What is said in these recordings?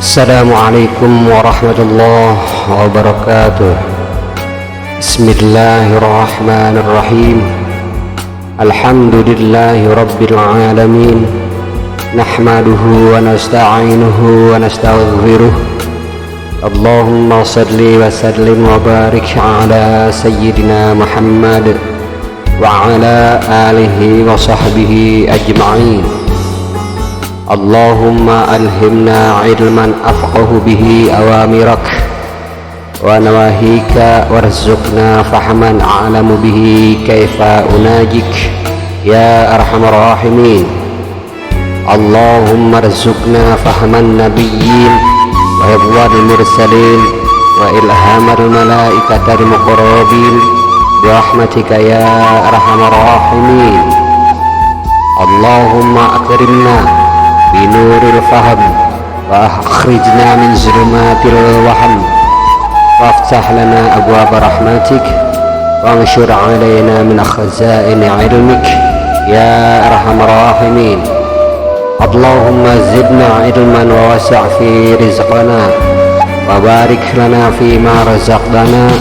Assalamualaikum warahmatullahi wabarakatuh. Bismillahirrahmanirrahim. Alhamdulillahi rabbil alamin. Nahmaduhu wa nasta'inuhu wa nastaghfiruh. Allahumma salli wa sallim wa barik ala sayyidina Muhammad wa ala alihi wa sahbihi ajma'in. Allahumma alhimna ilman afqahu bihi awamirak wa nawahika warzuqna fahman a'lamu bihi kaifa unajik ya arhamar rahimin. Allahumma arzuqna fahman nabiyyin wa hifdhal mursalin wa ilhamal malaikatil muqarrabin bi rahmatika ya arhamar rahimin. Allahumma akrimna binuril faham wa akhrijna min zulumatil waham waftah lana abwaab rahmatik wa anshur alaina min khazaini ilmik ya arhamar rahimin. Allahumma zidna ilman wa wasi' fi rizqana wa barik lana fi ma razaqtana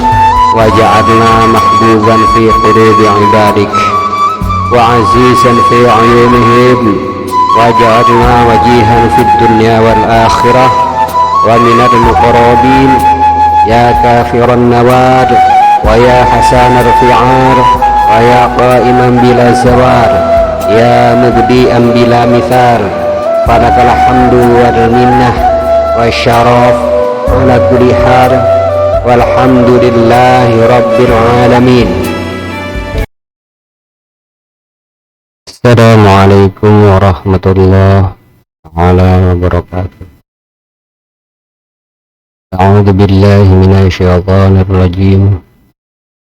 waj'alna mahbuban fi qulubi ibadik wa azizan fi ayunihim waj'alna wajihan fid dunya wal akhirah wa minal muqarrabin ya kafiran nawad wa ya hasanal fi'ar wa ya qa'iman bila zawar ya mubdi'an bila mithal falakal hamdu wal minnah wa syaraf ala kulli hal walhamdulillahi rabbil alamin. Assalamualaikum warahmatullahi wabarakatuh. A'udzu billahi minasy syaithanir rajim.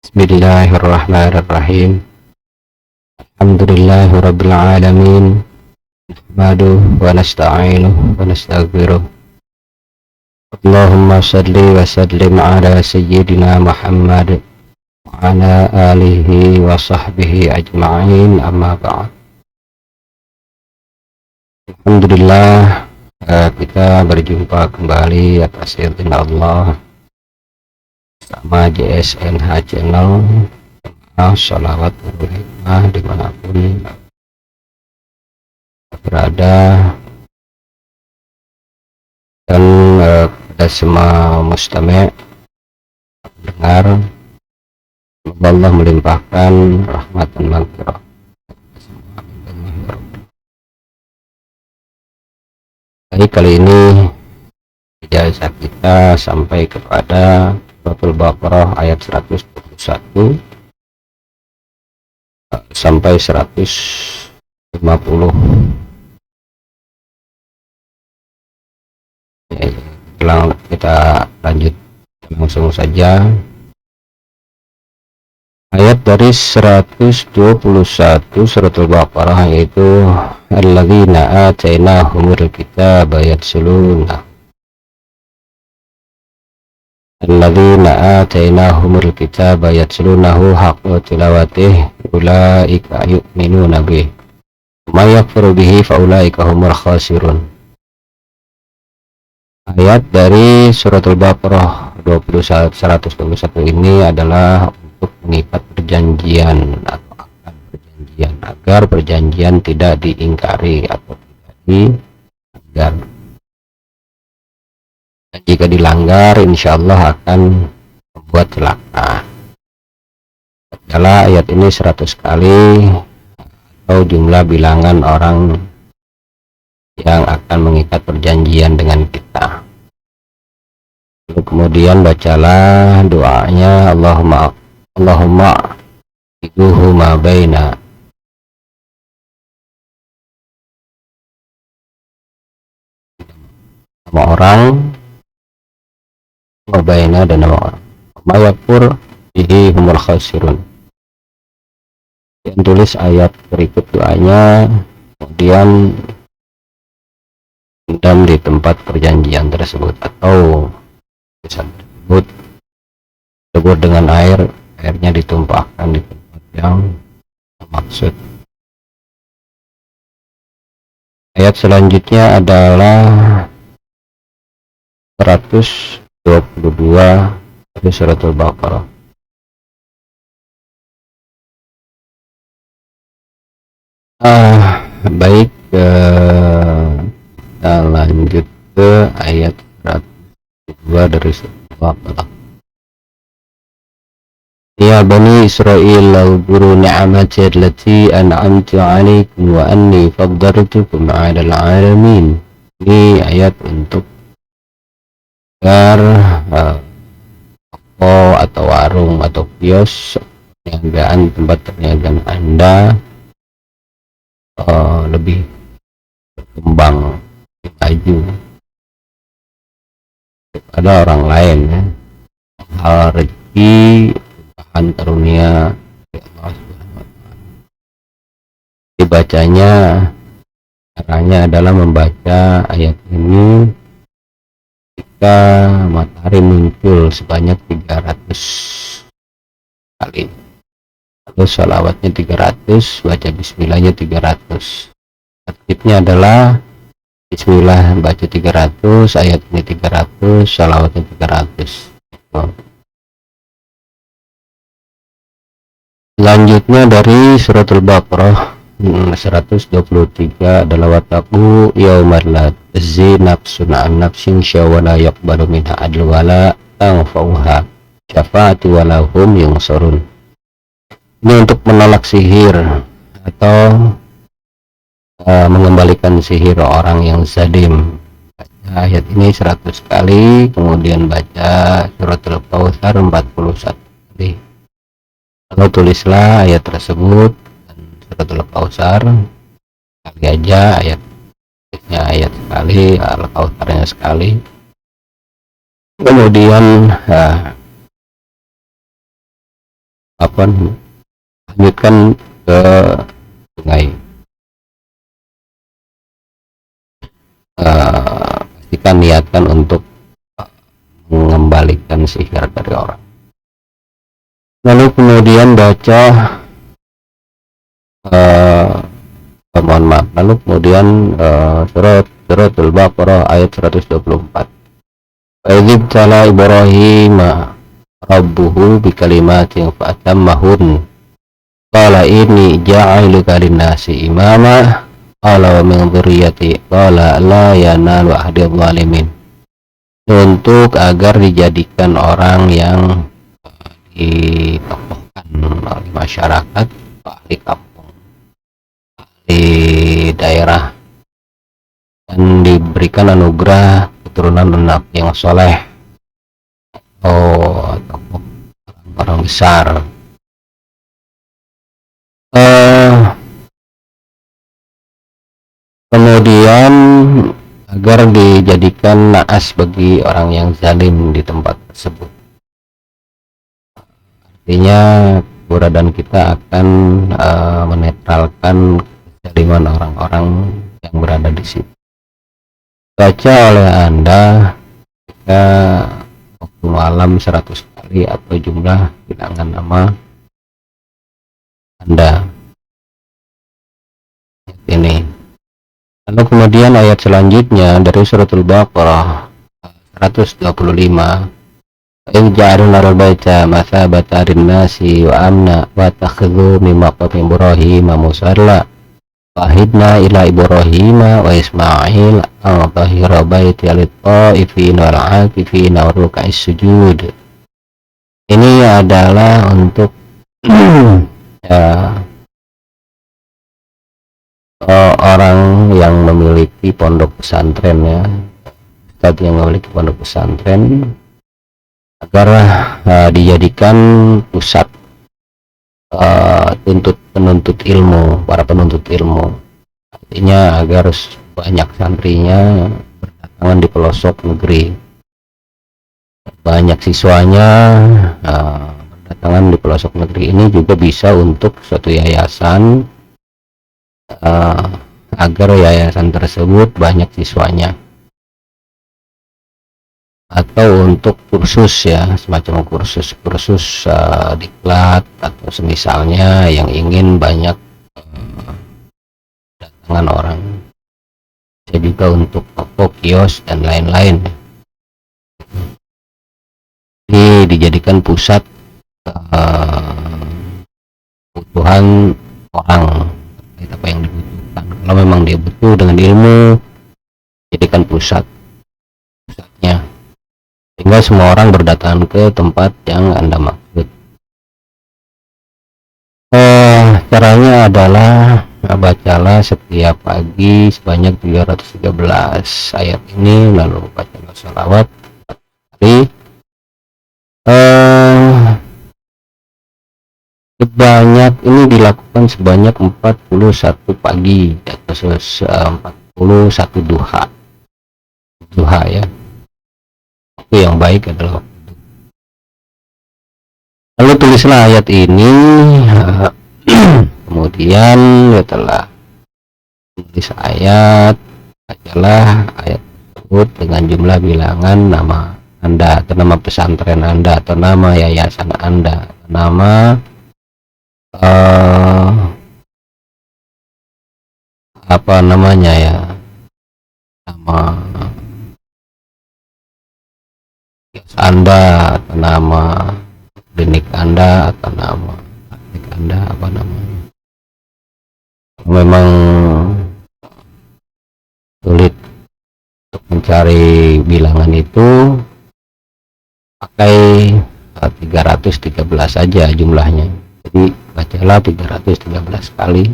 Bismillahirrahmanirrahim. Alhamdulillahi rabbil alamin. Nahmaduhu wa nasta'inuhu wa nastaghfiruh. Allahumma shalli wa sallim ala sayyidina Muhammad wa ala alihi wa sahbihi ajma'in, amma ba'd. Alhamdulillah, kita berjumpa kembali atas izin Allah sama JSNH Channel. Shalawat berhikmah dimanapun berada, dan pada semua mustami' pendengar, Allah melimpahkan rahmat dan maghfirah. Baik, kali ini ijazah kita sampai kepada Suratul Baqarah ayat 121 sampai 150. Kita lanjut langsung saja. Ayat dari 121 Suratul Baqarah, yaitu alladzina atainahumul kitaba yatluna alladzina atainahumul kitaba yatlunahu haqqa tilawatihi ulaika yu'minuna bihi wa may yakfur bihi fa ulaika humul khasirun. Ayat dari Suratul Baqarah 121 ini adalah untuk mengikat perjanjian atau akan perjanjian, agar perjanjian tidak diingkari atau tidak dilanggar. Dan jika dilanggar, insya Allah akan membuat celaka. Bacalah ayat ini 100 kali atau jumlah bilangan orang yang akan mengikat perjanjian dengan kita. Lalu kemudian bacalah doanya, Allahumma iduhu ma baina nama orang, ma baina dan nama orang, ma yakfur bihi humul khasirun. Yang tulis ayat berikut doanya, kemudian rendam di tempat perjanjian tersebut atau tersebut dengan airnya ditumpahkan di tempat yang maksud. Ayat selanjutnya adalah 122 dari surat Al-Baqarah. Baik, kita lanjut ke ayat 102 dari surat Al-Baqarah. Ya Bani Israel اذكروا نعمتي التي أنعمت عليكم وأني فضلتكم على العالمين. Ini ayat untuk agar toko atau warung atau kios perniagaan, tempat perniagaan Anda lebih berkembang, lebih maju daripada orang lain ya. Hal rezeki, bahan karunia dari Allah Subhanahu wa Ta'ala. Dibacanya, caranya adalah membaca ayat ini ketika matahari muncul sebanyak 300 kali. Lalu sholawatnya 300, baca bismillahnya 300. Tertibnya adalah bismillah baca 300, ayat ini 300, sholawatnya 300. Selanjutnya dari surat Al-Baqarah 123 adalah wataku yaumal la tajzi nafsun an nafsin syai'an la yaqbalu minha adl wala tanfa'uha syafa'atu wala hum yunsurun. Ini untuk menolak sihir atau mengembalikan sihir orang yang zalim. Baca ayat ini 100 kali, kemudian baca surat Al-Kautsar 41 kali. Lalu tulislah ayat tersebut dan surat Al-Kautsar kali aja, ayat sekali, Al-Kautsarnya sekali. Kemudian lanjutkan ke sungai. Pastikan niatkan untuk mengembalikan sihir dari orang. Lalu kemudian baca mohon maaf, lalu kemudian surat Al-Baqarah ayat 124. Fa'idh tala Ibrahim rabbuhu bikalimatin fa'atammahun qala inni ja'iluka lin-nasi imama qala wa min dzurriyyati qala la yanalu ahdi dzalimin. Untuk agar dijadikan orang yang ditokohkan oleh masyarakat, ahli kampung, ahli daerah, dan diberikan anugerah keturunan anak yang soleh atau orang besar. Kemudian agar dijadikan naas bagi orang yang zalim di tempat tersebut. Artinya keberadaan kita akan menetralkan kezaliman orang-orang yang berada di situ. Baca oleh Anda ketika waktu malam 100 kali atau jumlah bilangan nama Anda ini. Lalu kemudian ayat selanjutnya dari surat Al-Baqarah 125. Ij'alna al-baita mathabatan lin-nasi wa amna wa takhudhu min maqami Ibrahim musalla wahidna ila Ibrahim wa Ismail an tahira baiti lit-ta'ifin wal 'akifin wa ruk'is sujud. Ini adalah untuk orang yang memiliki pondok pesantren ya, ustadz yang memiliki pondok pesantren, agar dijadikan pusat penuntut ilmu, para penuntut ilmu. Artinya agar banyak santrinya berdatangan di pelosok negeri, banyak siswanya berdatangan di pelosok negeri. Ini juga bisa untuk suatu yayasan, agar yayasan tersebut banyak siswanya, atau untuk kursus ya, semacam kursus diklat atau semisalnya yang ingin banyak datangan orang. Bisa juga untuk toko, kios dan lain-lain. Jadi dijadikan pusat kebutuhan orang, apa yang dibutuhkan. Kalau memang dia butuh dengan ilmu, jadikan pusatnya, sehingga semua orang berdatangan ke tempat yang Anda maksud. Caranya adalah bacalah setiap pagi sebanyak 313 ayat ini, lalu bacalah sholawat kali sebanyak ini dilakukan sebanyak 41 pagi atau 41 duha ya. Itu yang baik adalah lalu tulislah ayat ini. Kemudian setelah tulis ayat, bacalah ayat tersebut dengan jumlah bilangan nama Anda atau nama pesantren Anda atau nama yayasan Anda atau nama apa namanya ya, nama Anda atau nama klinik Anda atau nama praktik Anda, apa namanya. Memang sulit untuk mencari bilangan itu, pakai 313 saja jumlahnya. Jadi bacalah 313 kali.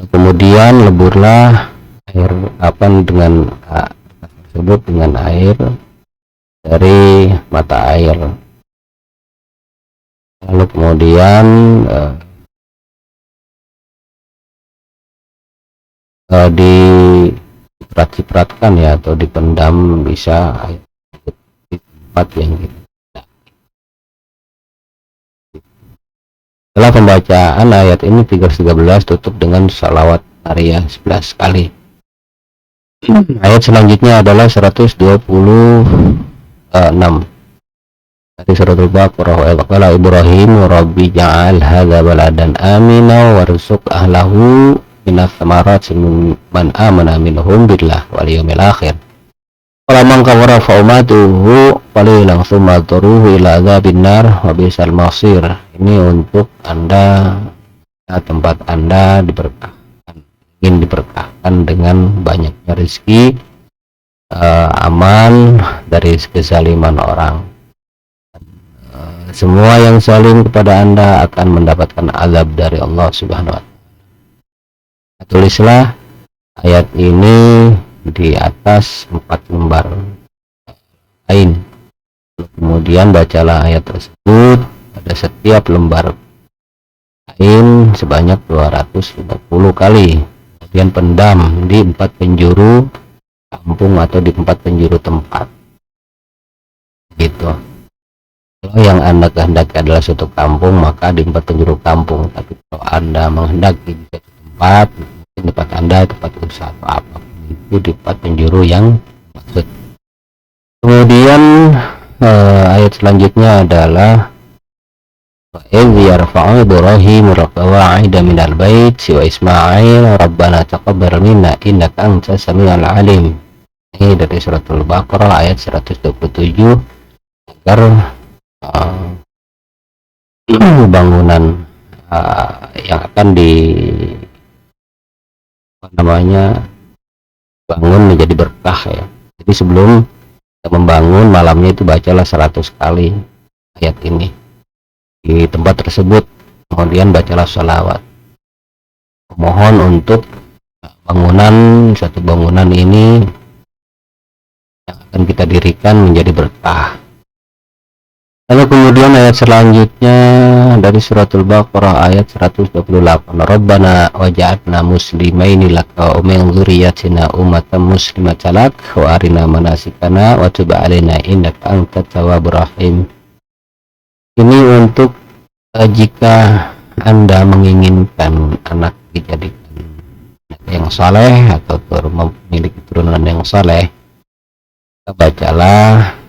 Kemudian leburlah air dengan tersebut dengan air dari mata air. Lalu kemudian diciprat-cipratkan ya, atau dipendam bisa di tempat yang kita. Setelah pembacaan ayat ini 313, tutup dengan salawat Nariyah 11 kali. Ayat selanjutnya adalah 126 dari surat Al-Baqarah. Wa qala Ibrahim rabbi ja'al hadza baladan amina warzuq ahlahu minas thamarati man amana minhum billah wal yawmil akhir. Falamman kafara fa umatuhu qalilan tsumma taruhu ila adzabin nar wa bisal masir. Ini untuk Anda, tempat Anda diberkahkan, ingin diberkahkan dengan banyaknya rezeki, aman dari kezaliman orang. Semua yang zalim kepada Anda akan mendapatkan azab dari Allah Subhanahu wa Ta'ala. Tulislah ayat ini di atas 4 lembar kain. Kemudian bacalah ayat tersebut pada setiap lembar kain sebanyak 250 kali. Kemudian pendam di 4 penjuru kampung atau di 4 penjuru tempat. Gitu. Kalau yang Anda kehendaki adalah suatu kampung, maka di 4 penjuru kampung. Tapi kalau Anda menghendaki di suatu tempat, mungkin tempat Anda, tempat usaha atau apa, itu di 4 penjuru yang maksud. Kemudian ayat selanjutnya adalah وَإِذْ يَرْفَعُ إِبْرَاهِيمُ الْقَوَاعِدَ مِنَ الْبَيْتِ وَإِسْمَاعِيلُ رَبَّنَا تَقَبَّلْ مِنَّا إِنَّكَ أَنْتَ السَّمِيعُ الْعَلِيمُ. Ini dari surat Al-Baqarah ayat 127, agar bangunan yang akan bangun menjadi berkah ya. Jadi sebelum membangun malamnya itu bacalah 100 kali ayat ini di tempat tersebut. Kemudian bacalah sholawat, mohon untuk satu bangunan ini yang akan kita dirikan menjadi berkah. Lalu kemudian ayat selanjutnya dari surat Al-Baqarah ayat 128, Rabbana waj'alna muslimaini laka wa min dzurriyyatina ummatan muslimatan lak wa arina manasikana wa tub 'alaina innaka antat tawwabur rahim. Ini untuk jika Anda menginginkan anak dijadikan yang saleh atau memiliki turunan yang saleh, bacalah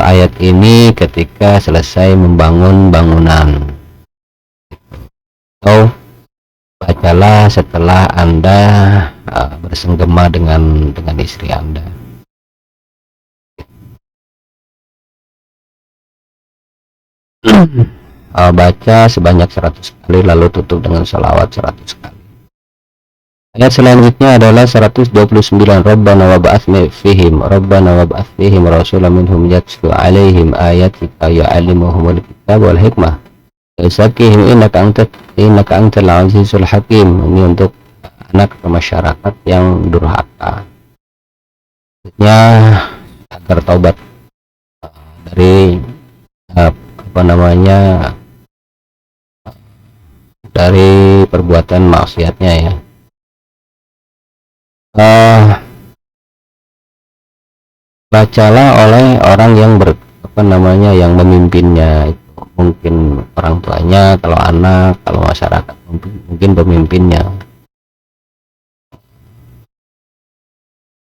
ayat ini ketika selesai membangun bangunan, atau bacalah setelah Anda bersenggama dengan istri Anda. Baca sebanyak 100 kali lalu tutup dengan salawat 100 kali. Ayat selanjutnya adalah 129. Rabbana wab'ath fihim rasulan minhum yatlu alaihim ayatika ya'allimuhumul kitab wal hikmah yuzakihim innaka antal azizul hakim. Ini untuk anak masyarakat yang durhaka, maksudnya agar taubat dari dari perbuatan maksiatnya ya. Bacalah oleh orang yang yang memimpinnya, itu mungkin orang tuanya, kalau anak, kalau masyarakat mungkin pemimpinnya.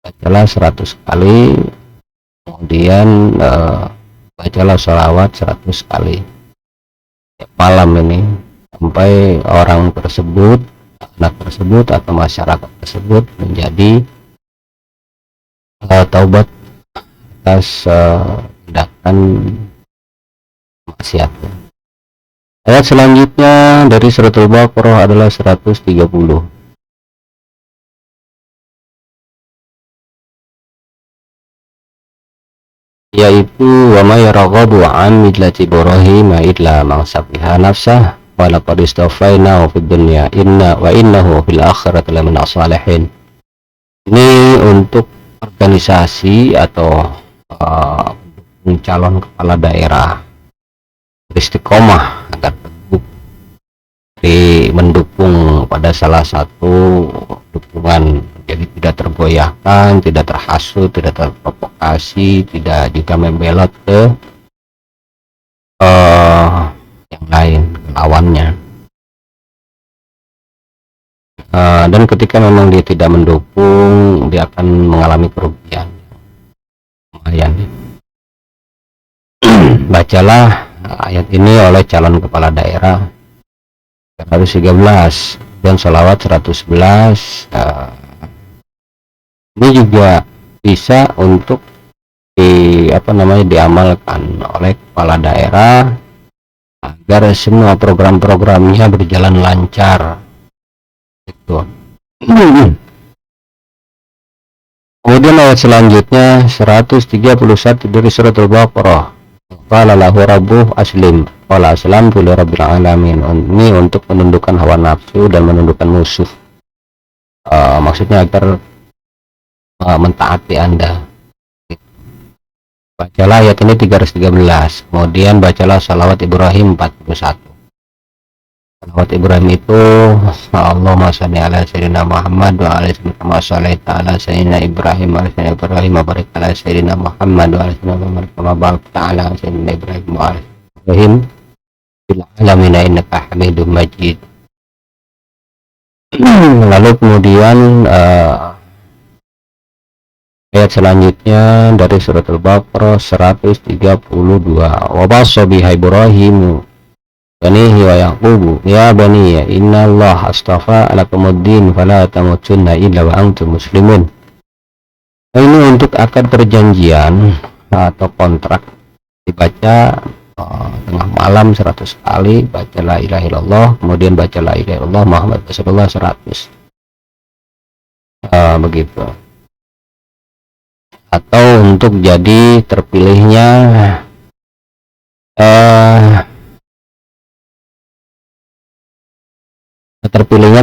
Bacalah 100 kali, kemudian bacalah sholawat 100 kali malam ini, sampai orang tersebut, anak tersebut atau masyarakat tersebut menjadi taubat atas tindakan maksiatnya. Ayat selanjutnya dari surat Al-Baqarah adalah 130. Yaitu wa may yarghabu an millati Ibrahim illa man safiha nafsah wa laqad istafainahu fid dunya innahu fil akhirati lamina shalihin. Ini untuk organisasi atau calon kepala daerah istiqomah agar mendukung pada salah satu dukungan, jadi tidak tergoyahkan, tidak terhasut, tidak terprovokasi, tidak juga membelot ke yang lain, lawannya. Dan ketika memang dia tidak mendukung, dia akan mengalami kerugian lumayan. Bacalah ayat ini oleh calon kepala daerah 113 dan sholawat 111. Ini juga bisa untuk diamalkan oleh kepala daerah agar semua program-programnya berjalan lancar. Itu. Kemudian ayat selanjutnya 131 dari surat Al-Baqarah. Qala lahu rabbuh aslim qala aslamtu lirabbil alamin. Ini untuk menundukkan hawa nafsu dan menundukkan musuh. Maksudnya agar mentaati Anda. Bacalah ayat ini 313. Kemudian bacalah salawat Ibrahim 41. Salawat Ibrahim itu Allahumma shalli ala sayyidina Muhammad wa ala sayyidina ala sayyidina Ibrahim wa ala sayyidina Ibrahim wa barik ala sayyidina Muhammad wa ala sayyidina Muhammad wa barik ala sayyidina Ibrahim wa ala Ibrahim fil alamin innaka Hamidum Majid. Lalu kemudian ayat selanjutnya dari surat Al-Baqarah 132. Wa bassa biha Ibrahim banihi wa Yaqubu ya bani inna Allah astafa lakumuddin fala tamutunna illa wa antum muslimun. Ini untuk akad perjanjian atau kontrak, dibaca tengah malam 100 kali, baca la ilaha illallah, kemudian baca la ilaha illallah Muhammad Rasulullah 100. Begitu. Atau untuk jadi terpilihnya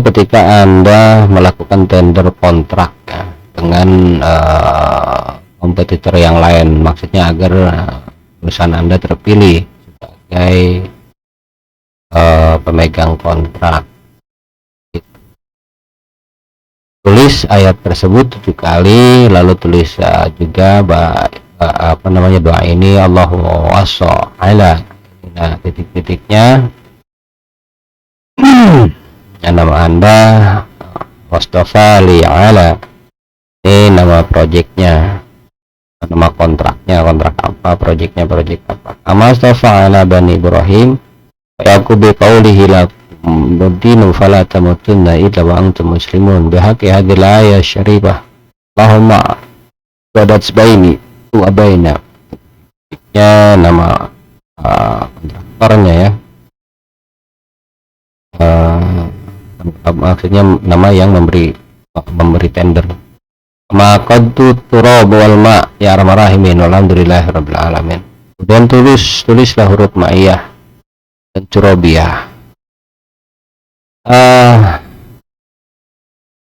ketika Anda melakukan tender kontrak ya, dengan kompetitor yang lain, maksudnya agar perusahaan Anda terpilih sebagai pemegang kontrak. Tulis ayat tersebut 7 kali, lalu tulis juga doa ini Allahu wassa ala, nah titik-titiknya nama Anda Mustafa li ala, ini nama proyeknya, nama kontraknya, kontrak apa, proyek apa. Mustafa ala bani Ibrahim Yaqubi qaulihi lakum dinun fala tamutunna illa wa antum muslimun. Bihaqqi hadhil ayah syarifah Allahumma wadat baini wa baina, ya nama kontraktornya ya, maksudnya nama yang memberi tender. Maqadtu turab wal ma ya arhamar rahimin walhamdulillahi rabbil alamin. Kemudian tulislah huruf ma'iyah dan turabiyah.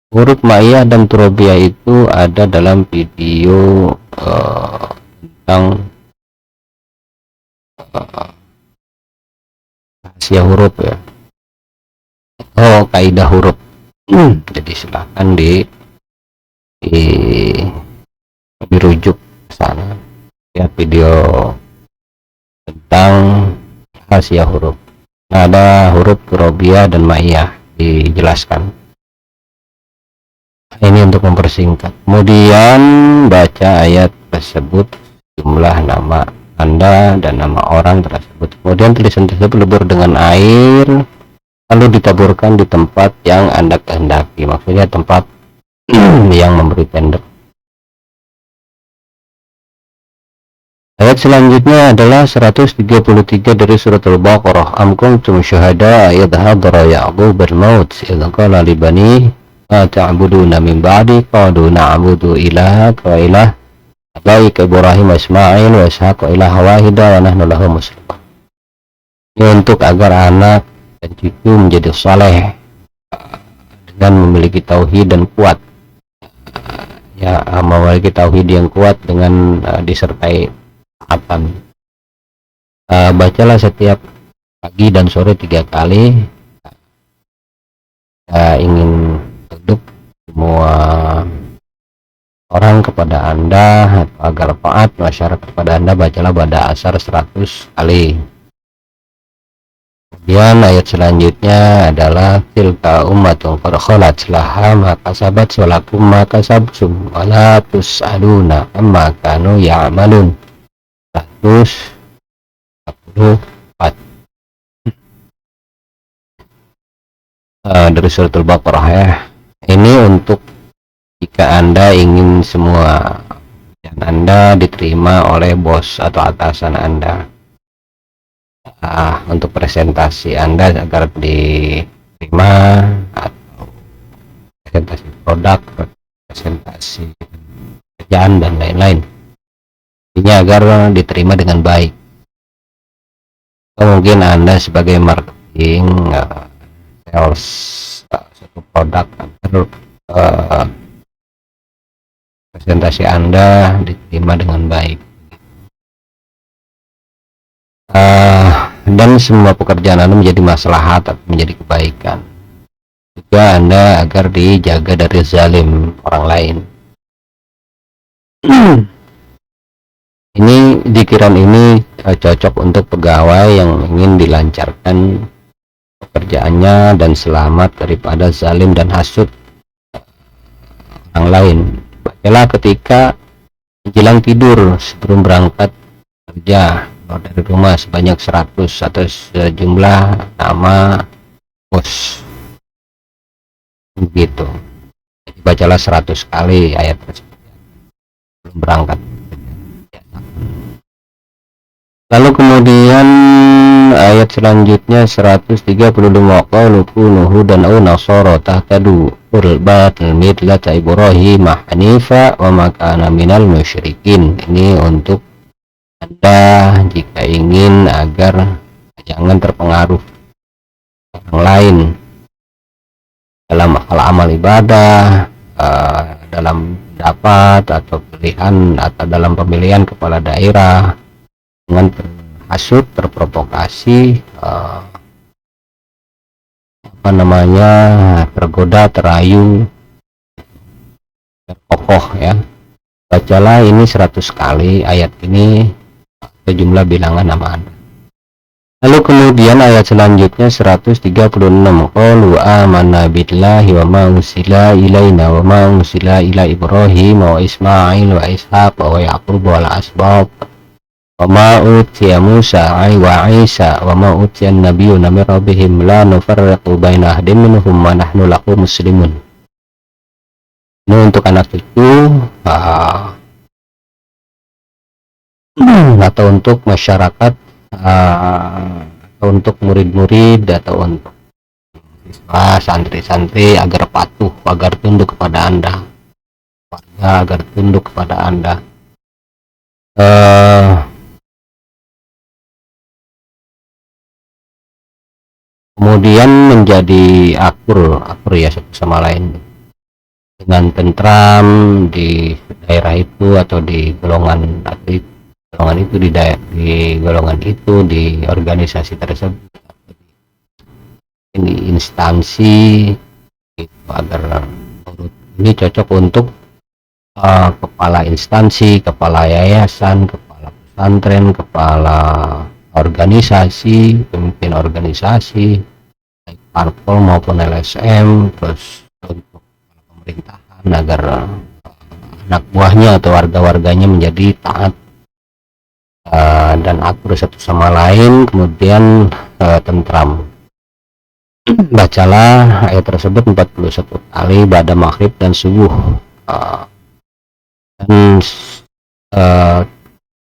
Huruf ma'iyah dan turabiyah itu ada dalam video tentang rahasia huruf ya, kaidah huruf. Jadi silahkan dirujuk ke sana, lihat video tentang rahasia huruf. Nah, ada huruf turabiyah dan ma'iyah dijelaskan. Ini untuk mempersingkat. Kemudian baca ayat tersebut, jumlah nama Anda dan nama orang tersebut. Kemudian tulisan tersebut lebur dengan air, lalu ditaburkan di tempat yang Anda kehendaki. Maksudnya tempat yang memberi tender. Ayat selanjutnya adalah 133 dari surat Al-Baqarah. Am kuntum syuhada idh hadara Ya'qub al-maut idh qala li bani ma ta'buduna min ba'di qalu na'budu ilahaka wa ilah abaika Ibrahim wa Ismail wa Ishaq wa ilaha wahida wa nahnu lahu muslimun. Ini untuk agar anak dan cucu menjadi saleh dengan memiliki tauhid dan kuat, ya, memiliki tauhid yang kuat dengan disertai taatan. Bacalah setiap pagi dan sore 3 kali. Ingin hidup semua orang kepada Anda atau agar taat masyarakat kepada Anda, bacalah pada asar 100 kali. Kemudian ayat selanjutnya adalah tilka ummatun qad khalat laha ma kasabat wa lakum ma kasabtum wa la tus'aluna amma kanu ya'malun. 144 dari surat Al-Baqarah ya. Ini untuk jika Anda ingin semua dan Anda diterima oleh bos atau atasan Anda, untuk presentasi Anda agar diterima, atau presentasi produk, presentasi kerjaan dan lain-lain, ini agar diterima dengan baik. Atau mungkin Anda sebagai marketing, sales suatu produk, agar presentasi Anda diterima dengan baik. Dan semua pekerjaan Anda menjadi maslahat atau menjadi kebaikan. Juga Anda agar dijaga dari zalim orang lain. Ini zikiran ini cocok untuk pegawai yang ingin dilancarkan pekerjaannya dan selamat daripada zalim dan hasud orang lain. Bacalah ketika menjelang tidur sebelum berangkat kerja dari rumah sebanyak 100 atau sejumlah nama bos gitu. Jadi bacalah 100 kali ayat tersebut sebelum berangkat. Lalu kemudian ayat selanjutnya 135 qalu kunu hudan aw nasara tahtadu qul batil millata Ibrahim hanifa wa ma kana minal musyrikin. Ini untuk Anda jika ingin agar jangan terpengaruh orang lain dalam hal amal ibadah, dalam pendapat atau pilihan atau dalam pemilihan kepala daerah, dengan terhasut, terprovokasi, tergoda, terayu, terkokoh ya. Bacalah ini 100 kali ayat ini sejumlah bilangan nama Anda. Lalu kemudian ayat selanjutnya 136 qalu amanna billahi wa ma unsila ilaina wa ma unsila ila Ibrahim wa Ismail wa Ishaq wa Yaqub wal asbab wa ma utiya Musa wa Isa wa ma utiya an-nabiyyuna min rabbihim la nufarriqu baina ahadin minhum wa nahnu lahu muslimun. Ini untuk anak cucu atau untuk masyarakat, atau untuk murid-murid, atau untuk santri-santri agar patuh, agar tunduk kepada Anda, agar tunduk kepada Anda. Kemudian menjadi akur ya satu sama lain dengan tentram di daerah itu, atau di golongan itu, di golongan itu, di organisasi tersebut, di instansi itu, agar ini cocok untuk kepala instansi, kepala yayasan, kepala pesantren, kepala organisasi, pemimpin organisasi baik parpol maupun LSM, terus untuk pemerintahan, agar anak buahnya atau warga-warganya menjadi taat dan akur satu sama lain, kemudian tentram. Bacalah ayat tersebut 41 kali pada maghrib dan subuh, dan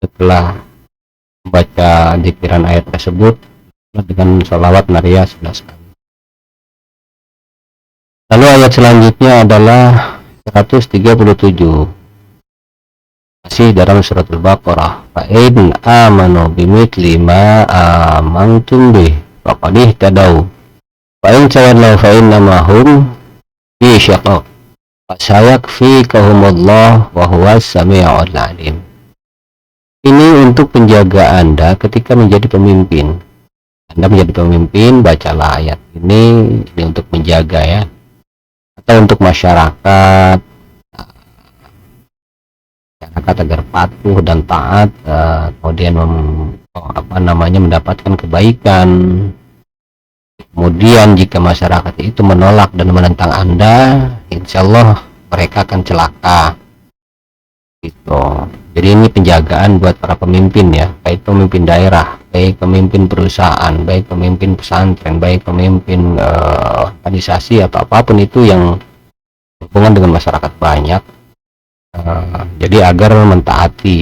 setelah membaca zikran ayat tersebut dengan sholawat Maria 11 kali. Lalu ayat selanjutnya adalah 137, masih dalam surat Al-Baqarah. Fa in amanu bimithli ma amantum bih faqad ihtadaw fa in tawallaw fa innama hum fi shiqaq fa sayakfikahumullah wa huwas sami'ul alim. Ini untuk penjaga Anda ketika menjadi pemimpin. Anda menjadi pemimpin, bacalah ayat ini untuk menjaga ya, atau untuk masyarakat agar patuh dan taat, kemudian mendapatkan kebaikan. Kemudian jika masyarakat itu menolak dan menentang Anda, insya Allah mereka akan celaka gitu. Jadi ini penjagaan buat para pemimpin ya, baik pemimpin daerah, baik pemimpin perusahaan, baik pemimpin pesantren, baik pemimpin organisasi atau apapun itu yang hubungan dengan masyarakat banyak. Jadi agar mentaatinya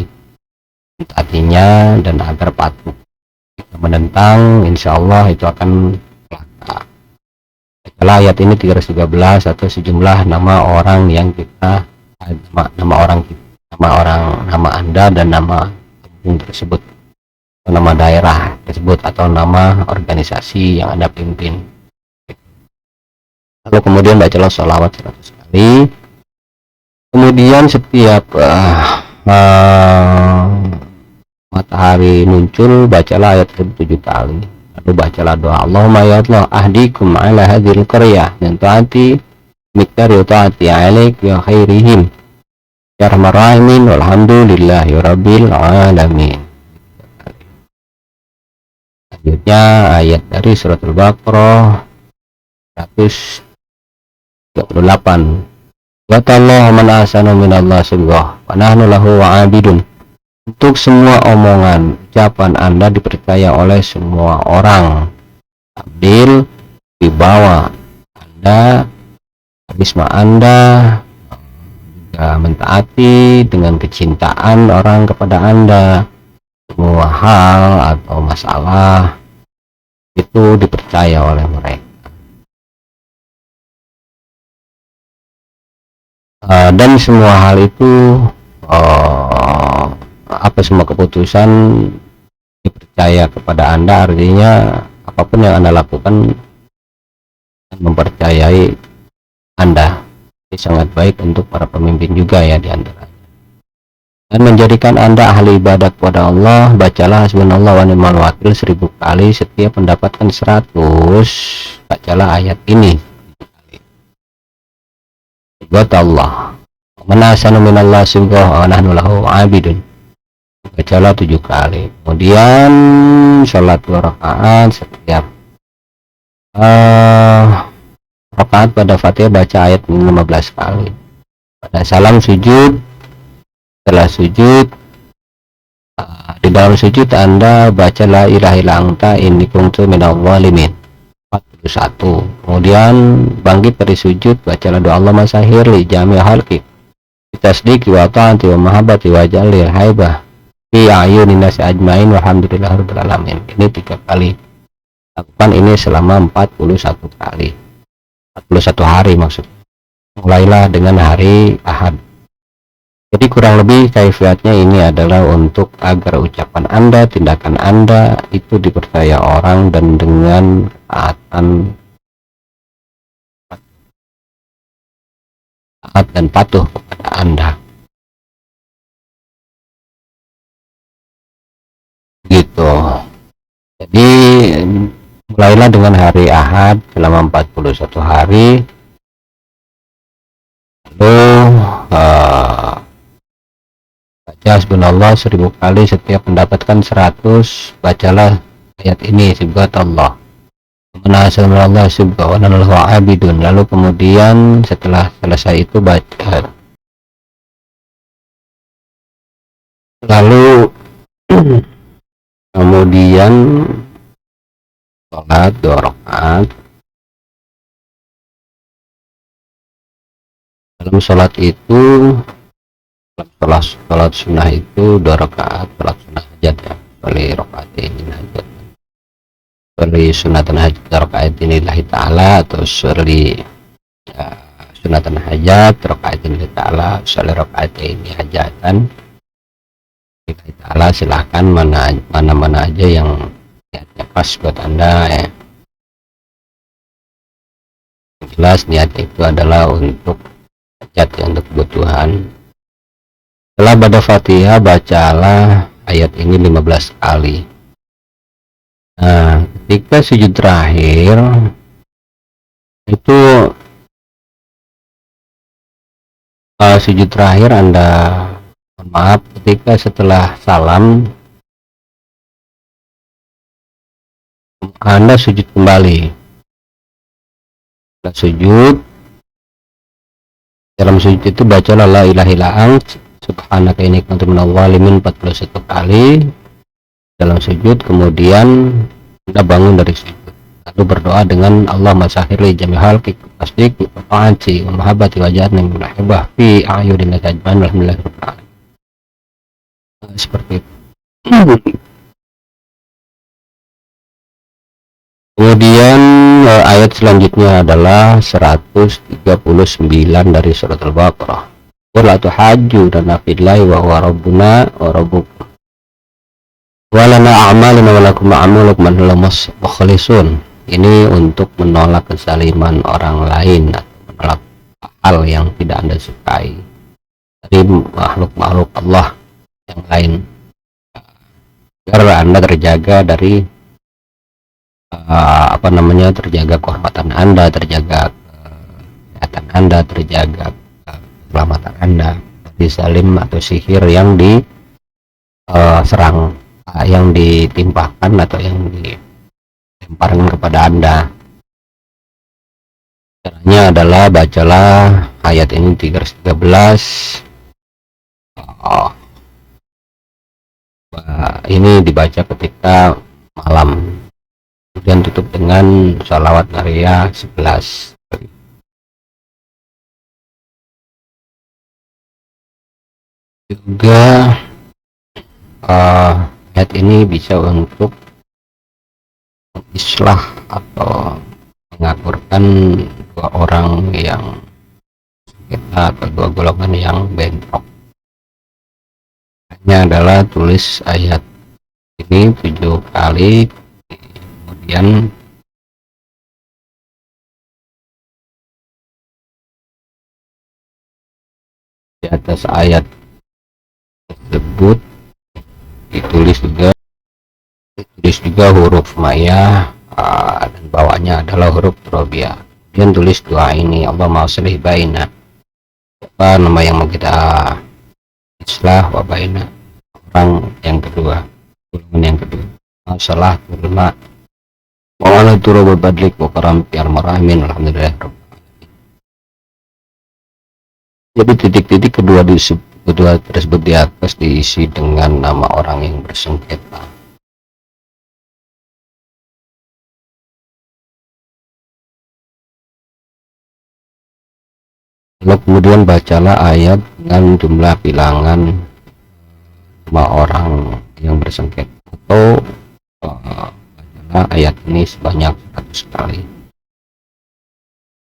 dan agar patuh. Jika menentang, insya Allah itu akan celaka. Setelah ayat ini 313 atau sejumlah nama orang yang kita, nama Anda dan nama kampung tersebut, atau nama daerah tersebut, atau nama organisasi yang Anda pimpin. Lalu kemudian bacalah sholawat 100 kali. Kemudian setiap matahari muncul, bacalah ayat 7 kali. Lalu bacalah doa, Allahumma ya Allah ahdikum ala hadhil qaryah dan taati miqdari taati alaik ya khairihim ya rahmar rahimin walhamdulillahi rabbil alamin. Selanjutnya ayat dari surat Al-Baqarah 138. Wa ta'allahu man ahsanu minallah subhanahu wa nahnu lahu wa'abidun. Untuk semua omongan, ucapan Anda dipercaya oleh semua orang. Abdil dibawa Anda, karisma Anda juga mentaati dengan kecintaan orang kepada Anda. Semua hal atau masalah itu dipercaya oleh mereka. Dan semua hal itu semua keputusan dipercaya kepada Anda, artinya apapun yang Anda lakukan mempercayai Anda. Ini sangat baik untuk para pemimpin juga ya diantaranya. Dan menjadikan Anda ahli ibadah kepada Allah, bacalah hasbunallah wa ni'mal wakil 1000 kali. Setiap mendapatkan 100, bacalah ayat ini. Buat Allah menasanu minallah subhanahu wa nahnu lahu abidun, bacalah 7 kali. Kemudian sholat 2 rakaat, setiap rakaat pada Fatihah baca ayat 15 kali. Pada salam sujud, setelah sujud Di dalam sujud Anda baca la ilaha illa anta inni kuntu minadh dhalimin 41. Kemudian bangkit dari sujud bacalah doa Allah masahir li jami' halqi bitasdiqi wa ta'ati wa mahabbati wa jalil haibah fi ayunin nasi ajmain walhamdulillahirabbil alamin. Ini 3 kali. Lakukan ini selama 41 kali. 41 hari maksudnya. Mulailah dengan hari Ahad. Jadi kurang lebih kaifiatnya ini adalah untuk agar ucapan Anda, tindakan Anda itu dipercaya orang dan dengan taat dan patuh kepada Anda. Gitu. Jadi mulailah dengan hari Ahad selama 41 hari. Lalu baca subhanallah 1000 kali. Setiap mendapatkan 100 bacalah ayat ini subhanallah subhanallah subhanallahu abidun. Lalu kemudian setelah selesai itu baca, lalu kemudian sholat 2 rakaat. Dalam sholat itu, sholat sunnah itu 2 rakaat, sholat sunnah hajat ya, bali rakaat ini hajat, bali sunatan hajat rakaat ini lillahi ta'ala, atau bali sunatan hajat rakaat ini lillahi ta'ala, sholat rakaat ini hajatan lillahi ta'ala. Silahkan mana aja yang niatnya pas buat Anda ya. Jelas niatnya itu adalah untuk hajat ya, untuk kebutuhan. Setelah baca Fatihah bacalah ayat ini 15 kali. Nah, ketika sujud terakhir itu sujud terakhir Anda, maaf, ketika setelah salam Anda sujud kembali. Setelah sujud, dalam sujud itu bacalah la ilaha illa anta subhanaka inni kuntu minadh dhalimin 41 kali dalam sujud. Kemudian Anda bangun dari sujud, lalu berdoa dengan Allah masahir li jami' halqi tasdiq wa ta'ati wa mahabbati wa ja'alni min al-hibah fi ayunin nasi ajmain walhamdulillahirabbil alamin. Seperti itu. Kemudian ayat selanjutnya adalah 139 dari surat Al-Baqarah. Wala tuhajju dan nafillahi wa huwa rabbuna wa rabbukum. Walana a'maluna wa lakum a'malukum man huwa mukhlisun. Ini untuk menolak kezaliman orang lain atau menolak hal yang tidak Anda sukai dari makhluk-makhluk Allah yang lain, agar Anda terjaga dari terjaga kehormatan Anda, terjaga kesehatan Anda, terjaga keselamatan Anda dari zalim atau sihir yang diserang, yang ditimpakan atau yang dilemparkan kepada Anda. Caranya adalah bacalah ayat ini 313. Ini dibaca ketika malam, kemudian tutup dengan sholawat nariyah 11. Juga ayat ini bisa untuk islah atau mengakurkan 2 orang yang kita atau 2 golongan yang bentrok. Hanya adalah tulis ayat ini 7 kali, kemudian di atas ayat tersebut ditulis juga huruf maya, dan bawahnya adalah huruf robiah. Kemudian tulis doa ini, Allahumma sholli baina, apa nama yang mau kita islah, wa baina orang yang kedua, golongan yang kedua, masalah ulama wa ala turu badlik wa karam fil maramin alhamdulillah. Jadi titik-titik kedua kedua tersebut di atas diisi dengan nama orang yang bersengketa. Lalu kemudian bacalah ayat dengan jumlah bilangan nama orang yang bersengketa, atau bacalah ayat ini sebanyak 100 kali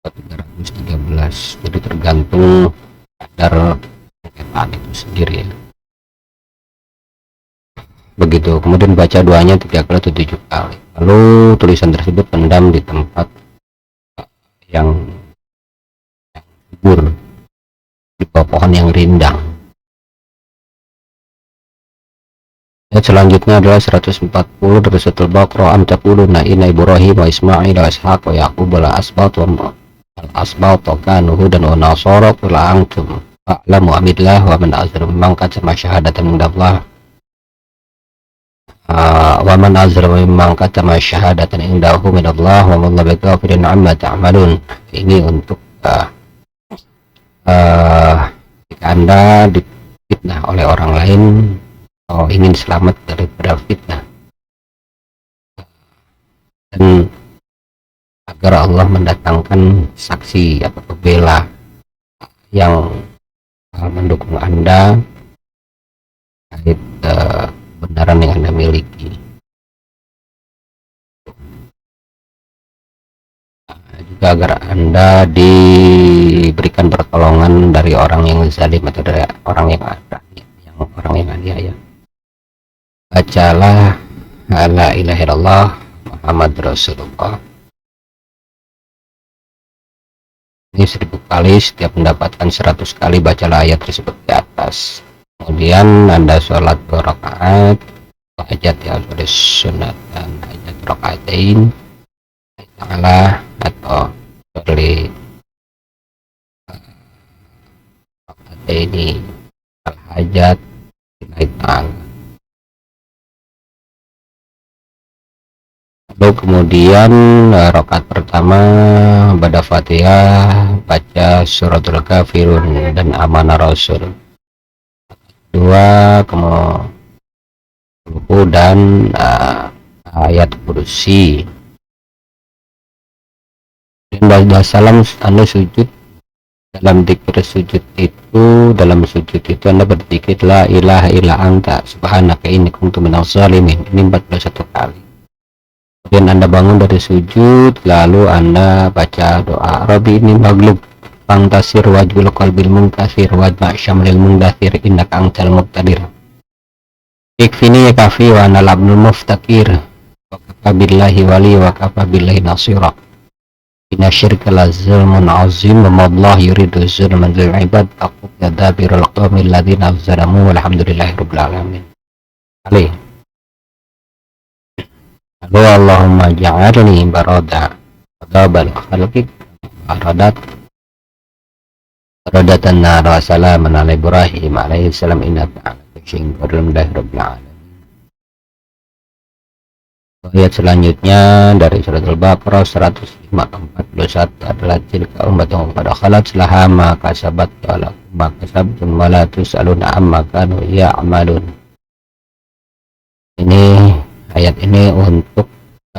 atau 313, jadi tergantung kadar sengketaan itu sendiri ya. Begitu, kemudian baca doanya 3 kali atau 7 kali, lalu tulisan tersebut pendam di tempat yang subur, di bawah pohon yang rindang. Ayat selanjutnya adalah 140 dari surat Al-Baqarah. Am taquluna inna Ibrahim wa Ismail wa Ishaq wa Yaqub la asbat wa al-asbat kanu hudan wa nasara qul antum a'lamu amillah wa man azlamu mimman katama syahadatan indallah wa man azlamu mimman katama syahadatan indahu minallah wa man la bighafilin amma ta'malun. Ini untuk jika Anda difitnah oleh orang lain atau ingin selamat daripada fitnah, dan agar Allah mendatangkan saksi atau pembela yang mendukung Anda terkait kebenaran yang Anda miliki. Juga agar Anda diberikan pertolongan dari orang yang zalim atau dari orang yang aniaya. Bacalah la ilaha illallah Muhammad Rasulullah ini 1000 kali. Setiap mendapatkan 100 kali bacalah ayat tersebut di atas. Kemudian Anda sholat 2 rakaat hajat ya, sholat sunat dan hajat rakaatain ta'ala, atau sholat ini al-hajat lillahi ta'ala. Lalu kemudian rakaat pertama pada Fatihah baca suratul kafirun dan amanah rasul. Kedua kemudian dan ayat kursi. Dan pada salam Anda sujud. Dalam zikir sujud itu, Anda berzikir la ilaha illa anta subhanaka inni kuntu minaz zalimin. Ini 41 kali. Kemudian Anda bangun dari sujud, lalu Anda baca doa Rabbi inni maghlub fantasir wajhul qalbil munkasir wajma syamlil mundathir innaka antal muqtadir ikfini kafi wa ana labnul muftakir wa kafa billahi wali wa kafa billahi nasira inna syirka la zulmun azim wa mallahu yuridu zulman lil ibad aqub yadabirul qawmil ladzina zalamu walhamdulillahi rabbil alamin. Alih. Lalu Allahumma ja'alni barada adabal khalqik baradatan nar wa salaman ala Ibrahim alaihi salam innaka ala kulli syai'in rabbil alamin. Ayat selanjutnya dari surat Al-Baqarah 141 adalah tilka ummatun qad khalat laha ma kasabat wa lakum ma kasabtum wa la tus'aluna amma kanu ya'malun. Ini ayat ini untuk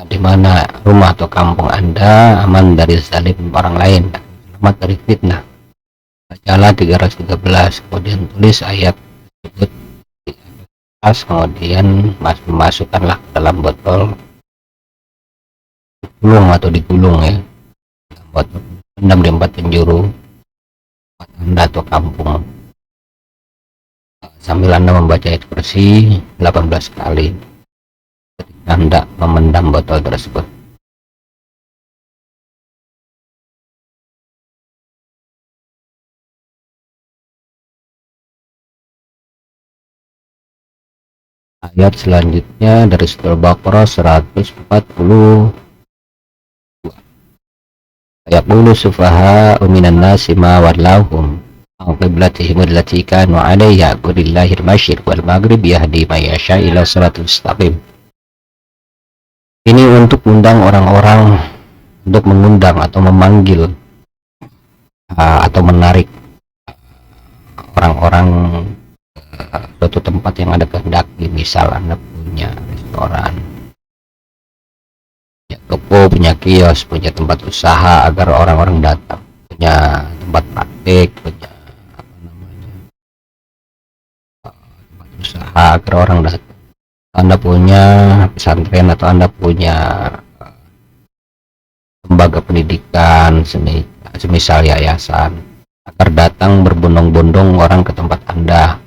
di mana rumah atau kampung Anda aman dari zalim orang lain, selamat dari fitnah. Bacalah 313, kemudian tulis ayat tersebut di atas, kemudian masukkanlah ke dalam botol gulung atau digulung ya, dalam botol, pendam di 4 penjuru Anda atau kampung, sambil Anda membaca ayat kursi 18 kali ketika Anda memendam botol tersebut. Ayat selanjutnya dari surah Al-Baqarah 140. Yaqulu sufaha minan nasi ma wallahum an qiblatihim allati kanu 'alayha qulillahi al-masyriq wal maghrib yahdi may yasha ila siratal mustaqim. Ini untuk undang orang-orang, untuk mengundang atau memanggil atau menarik orang-orang suatu tempat yang ada kehendaki. Misal Anda punya restoran, punya toko, punya kios, punya tempat usaha agar orang-orang datang, punya tempat praktik, punya tempat usaha agar orang datang. Anda punya pesantren atau Anda punya lembaga pendidikan, semisal yayasan, agar datang berbondong-bondong orang ke tempat Anda,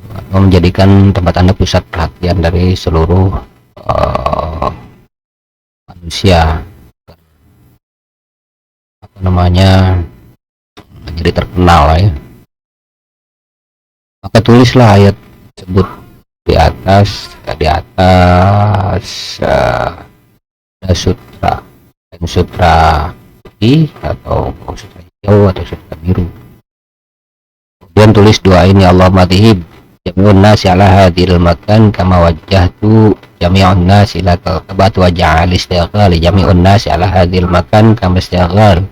atau menjadikan tempat Anda pusat perhatian dari seluruh manusia, jadi terkenal lah ya. Maka tulislah ayat tersebut di atas ada sutra, dan sutra putih atau sutra hijau atau sutra biru. Kemudian tulis doa ini, Allahumma dhib jami'un nasi ala hadhil makan kama wajjahtu jami'un nasi ila kabat wa ja'al istighal jami'un nasi ala hadhil makan kama istighal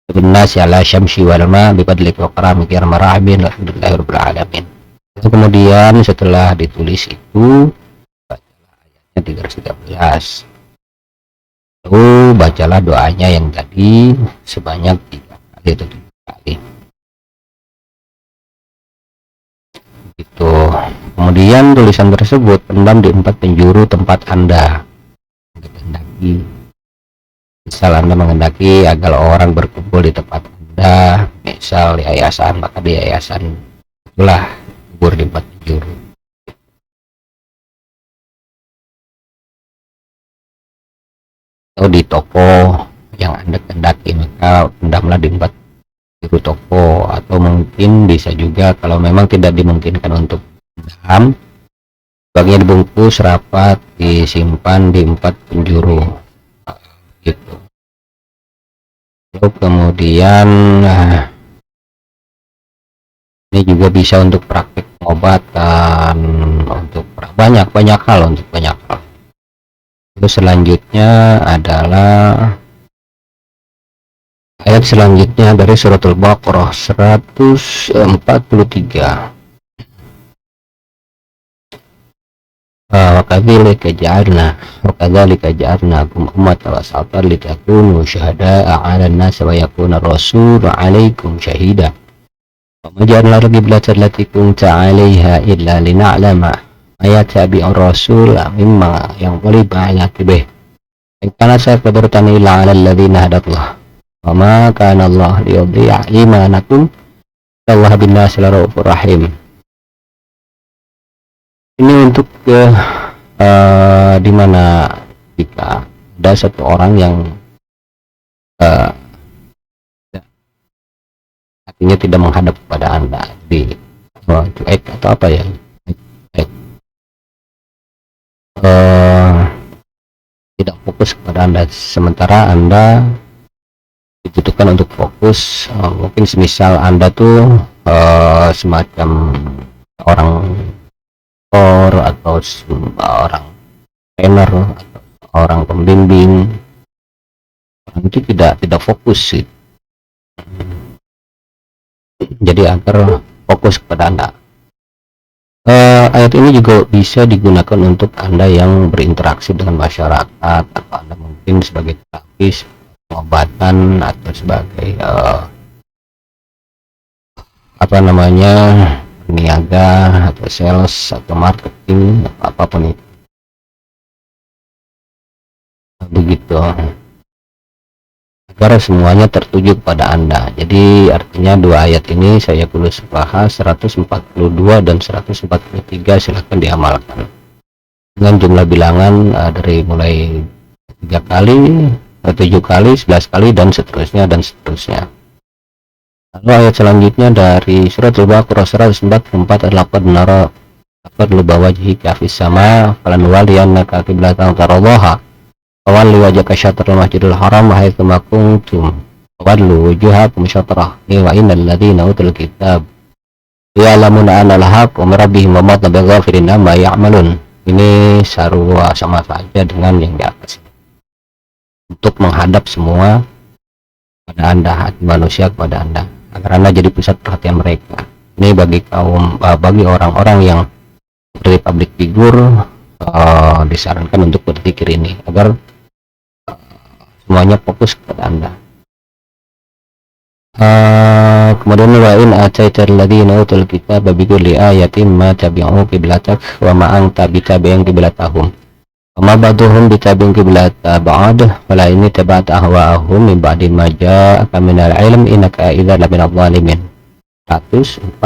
nasi ala syamsi wal ma bifadlik wa karamik ya marhamin alhamdulillahi rabbil alamin. Kemudian setelah ditulis itu bacalah ayatnya 313, lalu bacalah doanya yang tadi sebanyak 3 kali atau 7 kali gitu. Kemudian tulisan tersebut pendam di 4 penjuru tempat Anda menghendaki. Misal Anda menghendaki agar orang berkumpul di tempat Anda, misal di yayasan, maka di yayasan itulah kubur di 4 penjuru. Atau di toko yang Anda kehendaki, maka pendamlah di 4 penjuru toko. Atau mungkin bisa juga kalau memang tidak dimungkinkan untuk pendam, bagian dibungkus rapat, disimpan di 4 penjuru gitu. Lalu kemudian ini juga bisa untuk praktik pengobatan, untuk banyak hal. Terus selanjutnya adalah ayat selanjutnya dari surat Al-Baqarah 143. Wakadzalika ja'alnakum ummatan wasatan litakunu syuhada'a 'alan nasi wa yakuna rasulu 'alaikum syahida. Wa ja'alna al-qiblata allati kunta 'alaiha illa lina'lama ayattabi'ur rasul mimma yanqaliba 'ala aqibih. In kana sayaqdiratan illa 'alal ladzina hadallah. Wa ma kana Allah liyudhi'a imanakum. Innallaha bin-nasi laraufur rahim. Ini untuk di mana jika ada satu orang yang hatinya tidak menghadap kepada Anda, di cuek atau apa ya, tidak fokus kepada Anda, sementara Anda dibutuhkan untuk fokus. Mungkin semisal Anda tuh semacam orang atau orang trainer atau orang pembimbing, orang itu tidak fokus sih. Jadi agar fokus kepada Anda. Ayat ini juga bisa digunakan untuk Anda yang berinteraksi dengan masyarakat, atau Anda mungkin sebagai terapis, pengobatan, atau sebagai niaga atau sales atau marketing atau apapun itu. Begitu, agar semuanya tertuju kepada Anda. Jadi artinya dua ayat ini saya tulis bahas 142 dan 143, silahkan diamalkan dengan jumlah bilangan dari mulai 3 kali, 7 kali, 11 kali, dan seterusnya. Lalu ayat selanjutnya dari surat Al-Baqarah 144 adalah qad wajhika fis sama falan waliyannaka qiblatan tardaha fawalli wajhaka syatrul masjidil haram wa haitsu ma kuntum fawallu wujuhakum syatrah wa innal ladzina utul kitab ya'lamuna anna al-haqqa min rabbihim wa ma bighafilin amma ya'malun. Ini sarua sama saja dengan yang di atas, untuk menghadap semua pada Anda, hati manusia kepada Anda. agar Anda jadi pusat perhatian mereka. Ini bagi bagi orang-orang yang seperti public figure, disarankan untuk berzikir ini agar semuanya fokus kepada Anda. Kemudian wa in ataital ladzina utul kitaba bi kulli ayatin ma tabi'u qiblatak wa ma anta bitabi'in qiblatahum wa ma ba'duhum bitabi'in qiblata ba'd wala ini tabata ahwa'ahum min ba'di ma ja'aka minal ilm innaka idza laminadh dhalimin. 145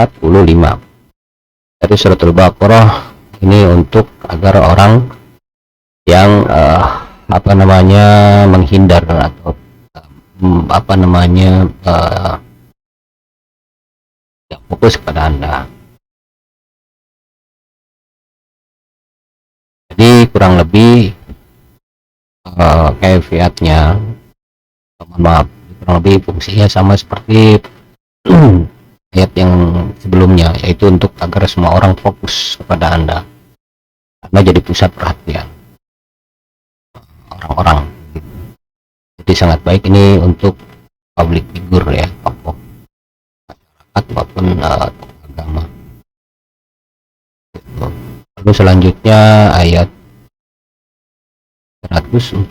dari suratul Baqarah. Ini untuk agar orang yang menghindar atau tidak fokus kepada Anda. Jadi kurang lebih kaifiatnya, kurang lebih fungsinya sama seperti ayat yang sebelumnya, yaitu untuk agar semua orang fokus kepada Anda jadi pusat perhatian orang-orang. Jadi sangat baik ini untuk public figure ya, tokoh masyarakat maupun agama. Lalu selanjutnya ayat 146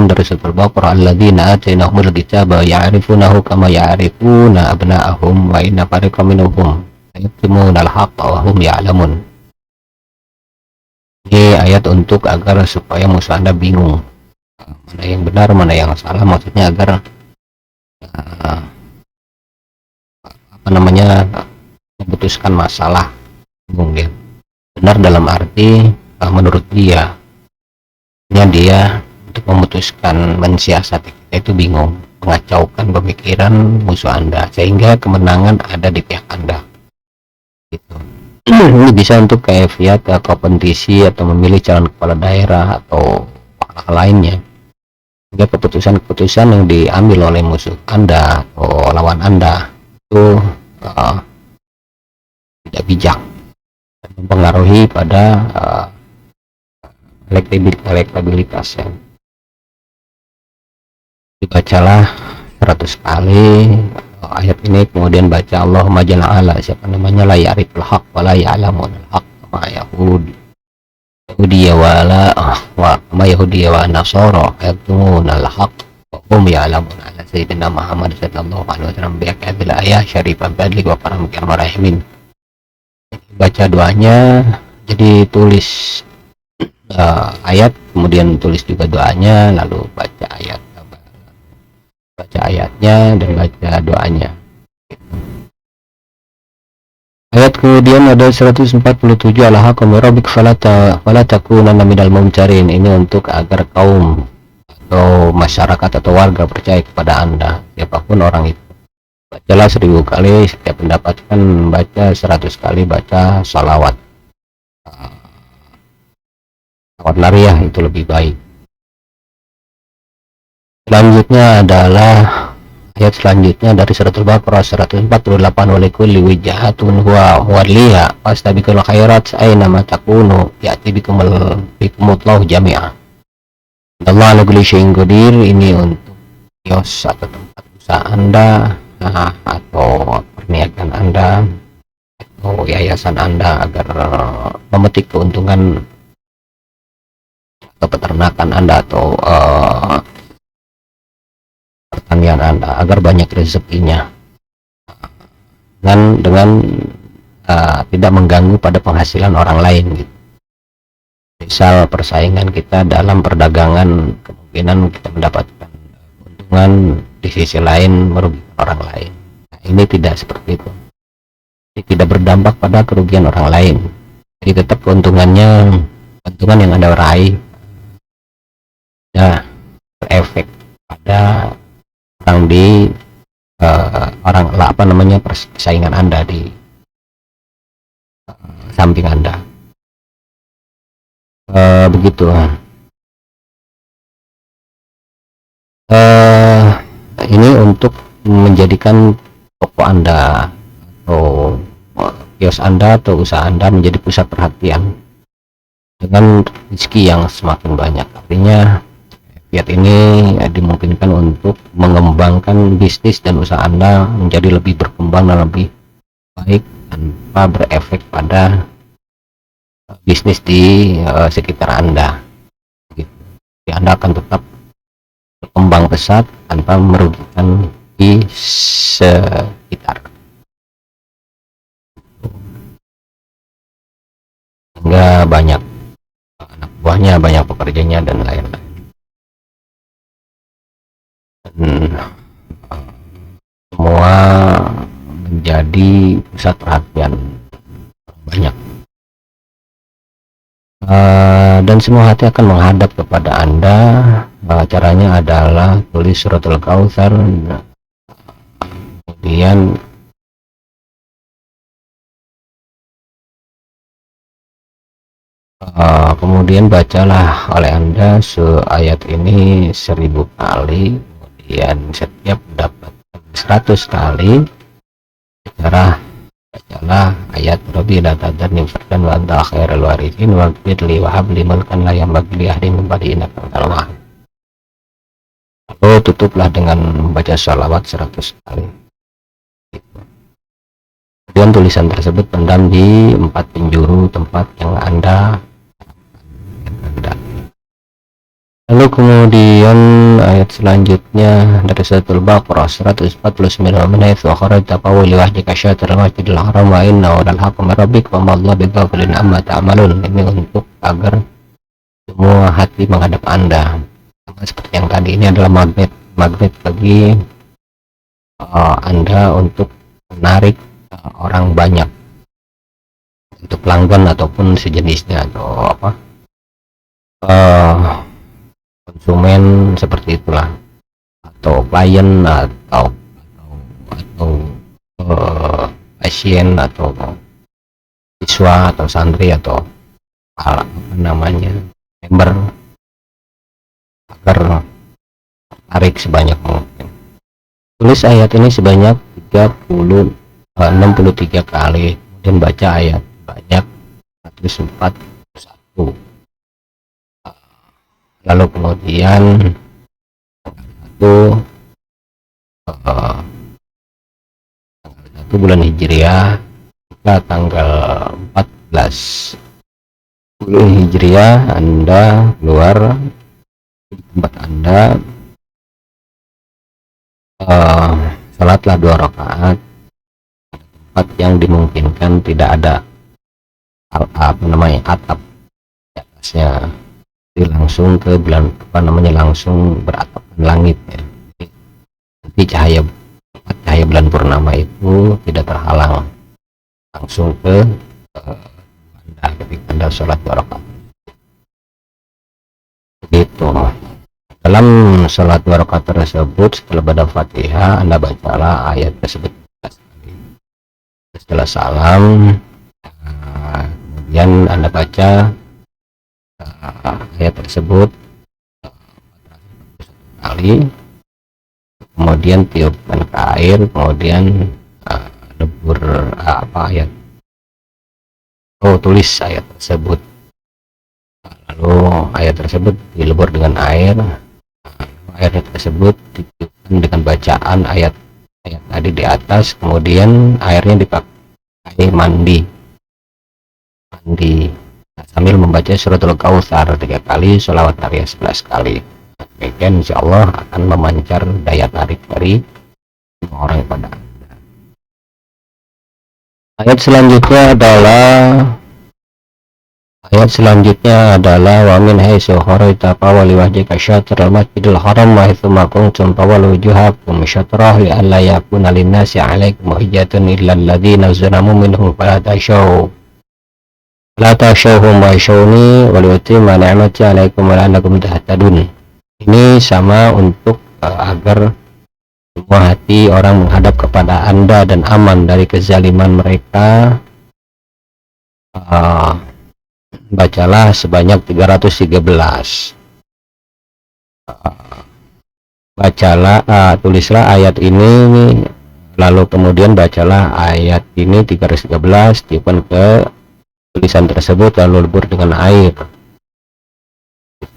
dari surat Al-Baqarah, alladzina atainahumul kitaba ya'rifunahu kama ya'rifuna abna'ahum wa inna fariqam minhum yaktumuna al-haqqa wa hum ya'lamun. Ini ayat untuk agar supaya musuh Anda bingung mana yang benar mana yang salah, maksudnya agar memutuskan masalah. Bingung dia, benar dalam arti menurut dia untuk memutuskan mensiasati kita itu bingung, mengacaukan pemikiran musuh Anda sehingga kemenangan ada di pihak Anda gitu. Ini bisa untuk kaifiat kompetisi atau memilih calon kepala daerah atau hal lainnya, sehingga keputusan-keputusan yang diambil oleh musuh Anda atau lawan Anda itu tidak bijak dan mempengaruhi pada elektabilitasnya. Dibacalah 100 kali ayat ini, kemudian baca Allahumma jalla ala, siapa namanya, la ya'riful haq wa la ya'lamun al-haq kama Yahudi wa Nasara yaktumun al-haq wa hum ya'lamun. Ala sayyidina Muhammad sallallahu alaihi wasallam bi akadil ayat syarifah badli wa karamikir rahimin. Baca doanya, jadi tulis ayat, kemudian tulis juga doanya, lalu baca ayatnya dan baca doanya. Ayat kemudian ada 147, al-haqqu rabbik fala takunanna minal mumtarin. Ini untuk agar kaum atau masyarakat atau warga percaya kepada Anda, siapapun orang itu. Bacalah 1000 kali, setiap mendapatkan baca 100 kali baca salawat. Salawat nariyah itu lebih baik. Selanjutnya adalah ayat selanjutnya dari surat Al-Baqarah 148, walikulli wijhatun huwa waliha fastabiqul khairat aina ma takunu ya'ti bikumullahu jami'a. Allah ala kulli syai'in qadir. Ini untuk kios atau tempat usaha Anda atau perniagaan Anda atau yayasan Anda agar memetik keuntungan atau peternakan Anda atau pertanian Anda agar banyak rezekinya dengan tidak mengganggu pada penghasilan orang lain gitu. Misal persaingan kita dalam perdagangan, kemungkinan kita mendapatkan keuntungan, di sisi lain merugikan orang lain. Nah, ini tidak seperti itu. Ini tidak berdampak pada kerugian orang lain. Jadi tetap keuntungan yang Anda raih ya berefek pada orang di persaingan Anda di samping Anda. Begitu. Ini untuk menjadikan toko Anda atau kios Anda atau usaha Anda menjadi pusat perhatian dengan rezeki yang semakin banyak. Artinya ayat ini dimungkinkan untuk mengembangkan bisnis dan usaha Anda menjadi lebih berkembang dan lebih baik tanpa berefek pada bisnis di sekitar Anda. Jadi Anda akan tetap berkembang pesat tanpa merugikan di sekitar, hingga banyak anak buahnya, banyak pekerjanya dan lain-lain. Dan semua menjadi pusat perhatian banyak. Dan semua hati akan menghadap kepada Anda. Caranya adalah tulis suratul Kautsar, kemudian bacalah oleh Anda ayat ini 1000 kali, kemudian setiap mendapatkan 100 kali. Cara bacalah ayat Rabbi la tadarni fardan wa anta khairul warithin wa qfirli wa habli mulkan la yanbaghi li ahadin min ba'di innaka antal wahhab. Lalu tutuplah dengan membaca sholawat 100 kali. Kemudian tulisan tersebut pendam di 4 penjuru tempat yang Anda. Lalu kemudian ayat selanjutnya dari suratul Baqarah 149, "Man haitsu kharajta fawalli wajhaka syatral masjidil haram wa innahu lal haqqu min rabbik wa ma Allahu bighafilin amma ta'malun." Ini untuk agar semua hati menghadap Anda. Sama seperti yang tadi, ini adalah magnet bagi Anda untuk menarik orang banyak, untuk pelanggan ataupun sejenisnya, atau apa, konsumen seperti itulah, atau klien atau pasien atau siswa atau santri atau apa namanya, member, agar tarik sebanyak mungkin. Tulis ayat ini sebanyak 63 kali, kemudian baca ayat banyak 141. Lalu kemudian tanggal 1 bulan Hijriah hingga tanggal 14 bulan Hijriah Anda keluar di tempat Anda, salatlah 2 rakaat tempat yang dimungkinkan tidak ada atap di atasnya. Jadi langsung ke bulan langsung beratapkan langit ya. Nanti cahaya bulan purnama itu tidak terhalang langsung ke Anda ketika Anda sholat 2 rakaat. Begitu. Dalam sholat 2 rakaat tersebut, setelah baca Fatihah, Anda bacalah ayat tersebut setelah salam. Kemudian Anda baca ayat tersebut kali, kemudian tiupkan ke air, kemudian lebur ayat, tulis ayat tersebut, lalu ayat tersebut dilebur dengan air tersebut ditiupkan dengan bacaan ayat tadi di atas, kemudian airnya dipakai mandi sambil membaca suratul Kautsar 3 kali, sholawat Nabi 11 kali. Demikian insyaallah akan memancar daya tarik dari semua orang pada Anda. Ayat selanjutnya adalah wa min haitsu kharajta fawalli wajhaka syatral masjidil haram wa haitsu ma kuntum fawallu wujuhakum syatrahu li'alla yakuna lin-nasi 'alaikum hujjatun illa alladziina zalamu minhum fala takhshawhum wakhshawni wa liutimma ni'mati 'alaikum wa la'allakum tahtadun. Ini sama untuk agar semua hati orang menghadap kepada Anda dan aman dari kezaliman mereka. Bacalah sebanyak 313. Tulislah ayat ini, lalu kemudian bacalah ayat ini 313, tiupkan ke tulisan tersebut, lalu lebur dengan air.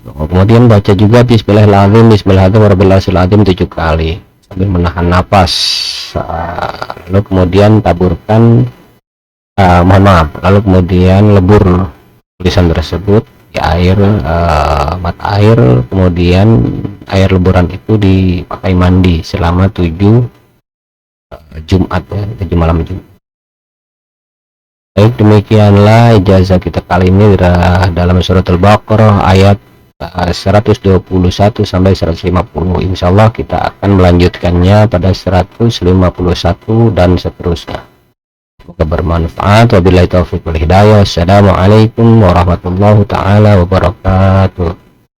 Kemudian baca juga Bismillahirrahmanirrahim, Bismillahirrahmanirrahim 7 kali sambil menahan napas. Lalu kemudian taburkan, mohon maaf, lalu kemudian lebur tulisan tersebut di air, mata air, kemudian air leburan itu dipakai mandi selama 7 Jumat ya, 7 malam Jumat. Baik, demikianlah ijazah kita kali ini dalam surat Al-Baqarah ayat 121 sampai 150. Insyaallah kita akan melanjutkannya pada 151 dan seterusnya. Semoga bermanfaat. Wabillahi taufiq wal hidayah. Assalamualaikum warahmatullahi taala wabarakatuh.